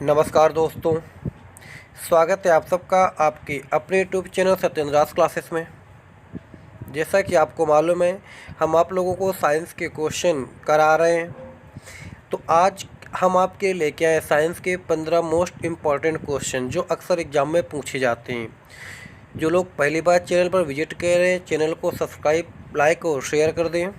नमस्कार दोस्तों, स्वागत है आप सबका आपके अपने यूट्यूब चैनल सत्येंद्र राज क्लासेस में। जैसा कि आपको मालूम है, हम आप लोगों को साइंस के क्वेश्चन करा रहे हैं। तो आज हम आपके लेके आए साइंस के 15 मोस्ट इम्पॉर्टेंट क्वेश्चन जो अक्सर एग्जाम में पूछे जाते हैं। जो लोग पहली बार चैनल पर विजिट कर रहे हैं, चैनल को सब्सक्राइब, लाइक और शेयर कर दें।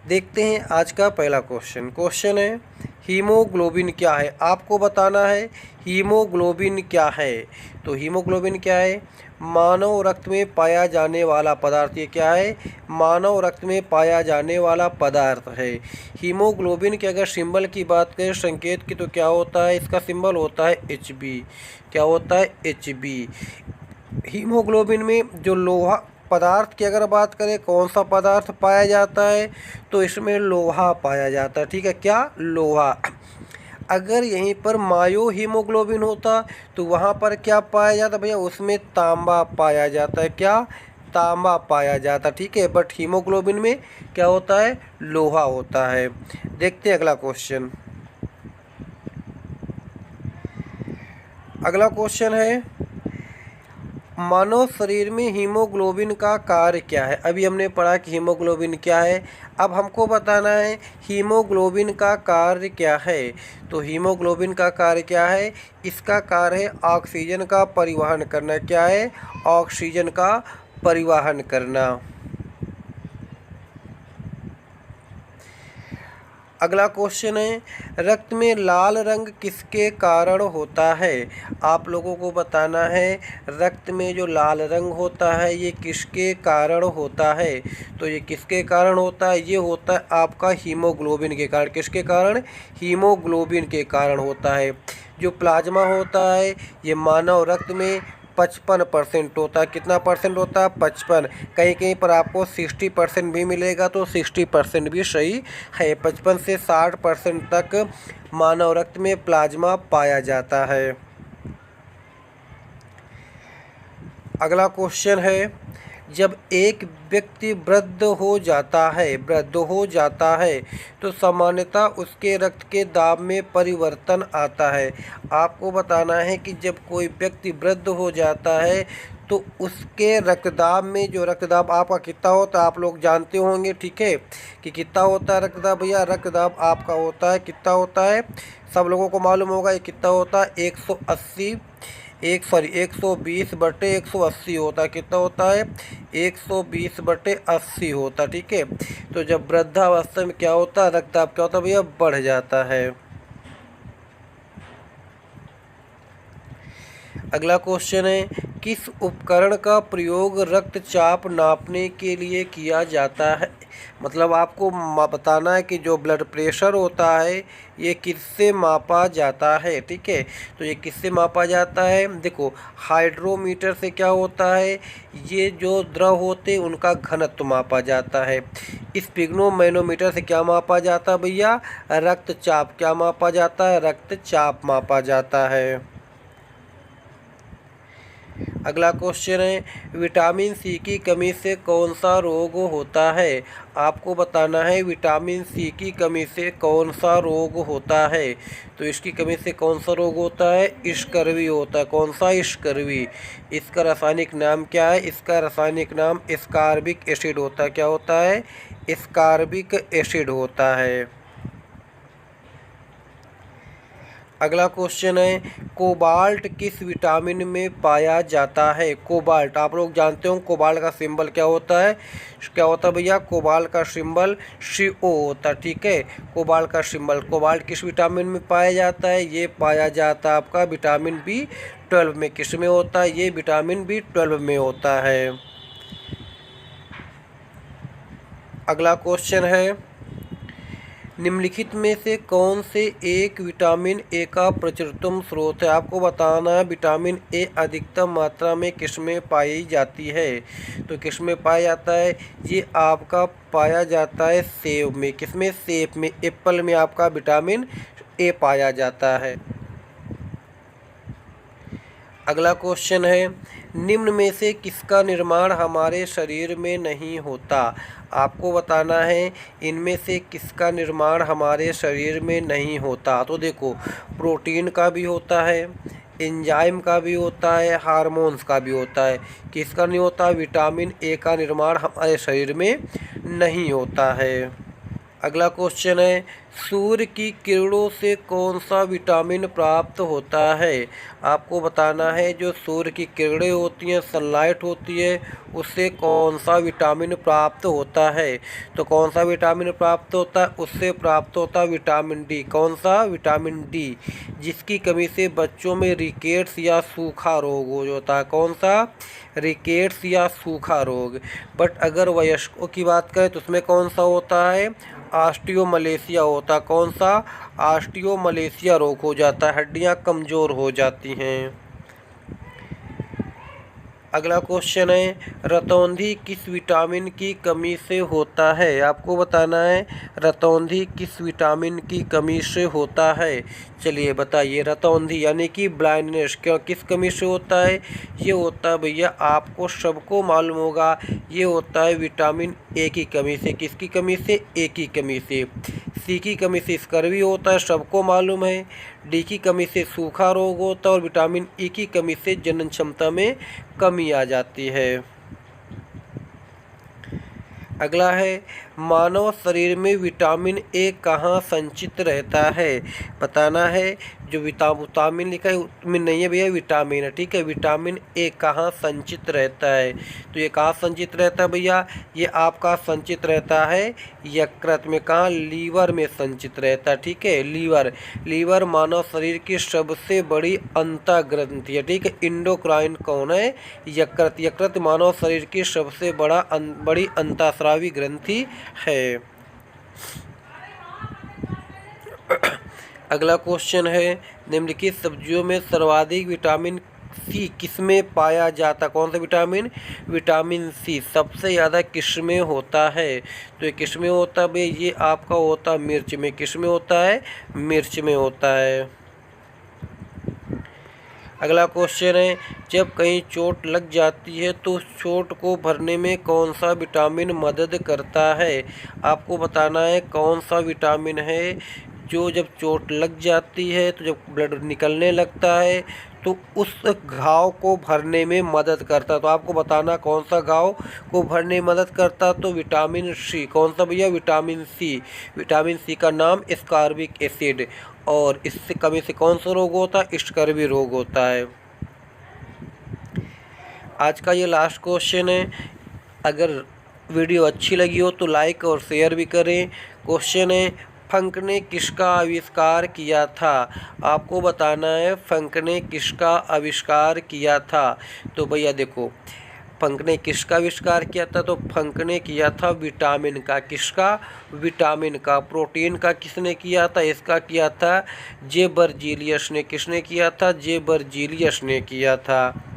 देखते हैं आज का पहला क्वेश्चन है हीमोग्लोबिन क्या है। आपको बताना है हीमोग्लोबिन क्या है। तो हीमोग्लोबिन क्या है? मानव रक्त में पाया जाने वाला पदार्थ। ये क्या है? मानव रक्त में पाया जाने वाला पदार्थ है। हीमोग्लोबिन के अगर सिंबल की बात करें, संकेत की, तो क्या होता है? इसका सिंबल होता है Hb। क्या होता है? Hb। हीमोग्लोबिन में जो लोहा पदार्थ की अगर बात करें, कौन सा पदार्थ पाया जाता है, तो इसमें लोहा पाया जाता है। ठीक है, क्या? लोहा। अगर यहीं पर मायो हीमोग्लोबिन होता तो वहाँ पर क्या पाया जाता भैया? उसमें तांबा पाया जाता है। क्या? तांबा पाया जाता। ठीक है, बट हीमोग्लोबिन में क्या होता है? लोहा होता है। देखते हैं अगला क्वेश्चन। अगला क्वेश्चन है मानव शरीर में हीमोग्लोबिन का कार्य क्या है। अभी हमने पढ़ा कि हीमोग्लोबिन क्या है, अब हमको बताना है हीमोग्लोबिन का कार्य क्या है। तो हीमोग्लोबिन का कार्य क्या है? इसका कार्य है ऑक्सीजन का परिवहन करना। क्या है? ऑक्सीजन का परिवहन करना। अगला क्वेश्चन है रक्त में लाल रंग किसके कारण होता है। आप लोगों को बताना है रक्त में जो लाल रंग होता है ये किसके कारण होता है। तो ये किसके कारण होता है? ये होता है आपका हीमोग्लोबिन के कारण। किसके कारण? हीमोग्लोबिन के कारण होता है। जो प्लाज्मा होता है ये मानव रक्त में 55% होता है। कितना परसेंट होता है? 55। कहीं कहीं पर आपको 60% भी मिलेगा, तो 60% भी सही है। 55 से 60% तक मानव रक्त में प्लाज्मा पाया जाता है। अगला क्वेश्चन है जब एक व्यक्ति वृद्ध हो जाता है तो सामान्यतः उसके रक्त के दाब में परिवर्तन आता है। आपको बताना है कि जब कोई व्यक्ति वृद्ध हो जाता है तो उसके रक्तदाब में, जो रक्तदाब आपका कितना होता है आप लोग जानते होंगे। ठीक है, कि कितना होता है रक्तदाब भैया? रक्तदाब आपका होता है, कितना होता है? सब लोगों को मालूम होगा ये कितना होता है? 120/180 होता है। कितना होता है? 120/80 होता है। ठीक है, तो जब वृद्धावस्था में क्या होता है? रक्तदाब क्या होता है भैया? बढ़ जाता है। अगला क्वेश्चन है किस उपकरण का प्रयोग रक्तचाप नापने के लिए किया जाता है। मतलब आपको बताना है कि जो ब्लड प्रेशर होता है ये किससे मापा जाता है। ठीक है, तो ये किससे मापा जाता है? देखो, हाइड्रोमीटर से क्या होता है, ये जो द्रव होते हैं उनका घनत्व मापा जाता है। स्पिग्नोमैनोमीटर से क्या मापा जाता है भैया? रक्तचाप। क्या मापा जाता है? रक्तचाप मापा जाता है। अगला क्वेश्चन है विटामिन सी की कमी से कौन सा रोग होता है। आपको बताना है विटामिन सी की कमी से कौन सा रोग होता है। तो इसकी कमी से कौन सा रोग होता है? स्कर्वी होता है। कौन सा? स्कर्वी। इसका रासायनिक नाम क्या है? इसका रासायनिक नाम स्कार्बिक एसिड होता है। क्या होता है? स्कार्बिक एसिड होता है। अगला क्वेश्चन है कोबाल्ट किस विटामिन में पाया जाता है। कोबाल्ट आप लोग जानते हो, कोबाल्ट का सिंबल क्या होता है? क्या होता है भैया? कोबाल्ट का सिंबल CO होता है। ठीक है, कोबाल्ट का सिंबल। कोबाल्ट किस विटामिन में पाया जाता है? ये पाया जाता है आपका विटामिन B12 में। किस में होता है? ये विटामिन B12 में होता है। अगला क्वेश्चन है निम्नलिखित में से कौन से एक विटामिन ए का प्रचुरतम स्रोत है। आपको बताना है विटामिन ए अधिकतम मात्रा में किसमें पाई जाती है। तो किसमें पाया जाता है? ये आपका पाया जाता है सेब में। किसमें? सेब में, एप्पल में आपका विटामिन ए पाया जाता है। अगला क्वेश्चन है निम्न में से किसका निर्माण हमारे शरीर में नहीं होता? आपको बताना है इनमें से किसका निर्माण हमारे शरीर में नहीं होता। तो देखो, प्रोटीन का भी होता है, एंजाइम का भी होता है, हार्मोन्स का भी होता है। किसका नहीं होता? विटामिन ए का निर्माण हमारे शरीर में नहीं होता है। अगला क्वेश्चन है, सूर्य की किरणों से कौन सा विटामिन प्राप्त होता है? आपको बताना है जो सूर्य की किरणें होती हैं, सनलाइट होती है, उससे कौन सा विटामिन प्राप्त होता है? तो कौन सा विटामिन प्राप्त होता है? उससे प्राप्त होता है विटामिन डी। कौन सा? विटामिन डी, जिसकी कमी से बच्चों में रिकेट्स या सूखा रोग हो जाता है। कौन सा? रिकेट्स या सूखा रोग। बट अगर वयस्कों की बात करें तो उसमें कौन सा होता है? ऑस्टियोमलेशिया होता है। कौन सा? ऑस्टियोमलेशिया रोग हो जाता है, हड्डियां कमज़ोर हो जाती हैं। अगला क्वेश्चन है, रतौंधी किस विटामिन की कमी से होता है? आपको बताना है रतौंधी किस विटामिन की कमी से होता है। चलिए बताइए, रतौंधी यानी कि ब्लाइंडनेस क्यों किस कमी से होता है? ये होता है भैया, आपको सबको मालूम होगा, ये होता है विटामिन ए की कमी से। किसकी कमी से? ए की कमी से। सी की कमी से स्कर्वी होता है, सबको मालूम है। डी की कमी से सूखा रोग होता है और विटामिन ई की कमी से जनन क्षमता में कमी आ जाती है। अगला है, मानव शरीर में विटामिन ए कहाँ संचित रहता है? बताना है। जो विटामिन लिखा है उसमें नहीं है भैया, विटामिन है, ठीक है। विटामिन ए कहाँ संचित रहता है? तो ये कहाँ संचित रहता है भैया? ये आपका संचित रहता है यकृत में। कहाँ? लीवर में संचित रहता है, ठीक है। लीवर मानव शरीर की सबसे बड़ी अंतःग्रंथि है, ठीक है। इंडोक्राइन कौन है? यकृत। यकृत मानव शरीर की सबसे बड़ी अंतःस्रावी ग्रंथि है। अगला क्वेश्चन है, निम्नलिखित सब्जियों में सर्वाधिक विटामिन सी किसमें पाया जाता? कौन सा विटामिन? विटामिन सी सबसे ज़्यादा किसमें होता है? तो ये किसमें होता है भाई? ये आपका होता है मिर्च में। किसमें होता है? मिर्च में होता है। अगला क्वेश्चन है, जब कहीं चोट लग जाती है तो उस चोट को भरने में कौन सा विटामिन मदद करता है? आपको बताना है कौन सा विटामिन है जो जब चोट लग जाती है तो जब ब्लड निकलने लगता है तो उस घाव को भरने में मदद करता है। तो आपको बताना कौन सा घाव को भरने में मदद करता? तो विटामिन सी। कौन सा भैया? Vitamin C. विटामिन सी का नाम स्कार्बिक एसिड। और इससे कमी से कौन सा रोग होता है? स्कर्वी रोग होता है। आज का ये लास्ट क्वेश्चन है। अगर वीडियो अच्छी लगी हो तो लाइक और शेयर भी करें। क्वेश्चन है, फंक ने किसका आविष्कार किया था? आपको बताना है फंक ने किसका आविष्कार किया था। तो भैया देखो, फंक ने किसका आविष्कार किया था? तो फंक ने किया था विटामिन का। किसका? विटामिन का। प्रोटीन का किसने किया था? इसका किया था जे बर्जीलियस ने। किसने किया था? जे बर्जीलियस ने किया था।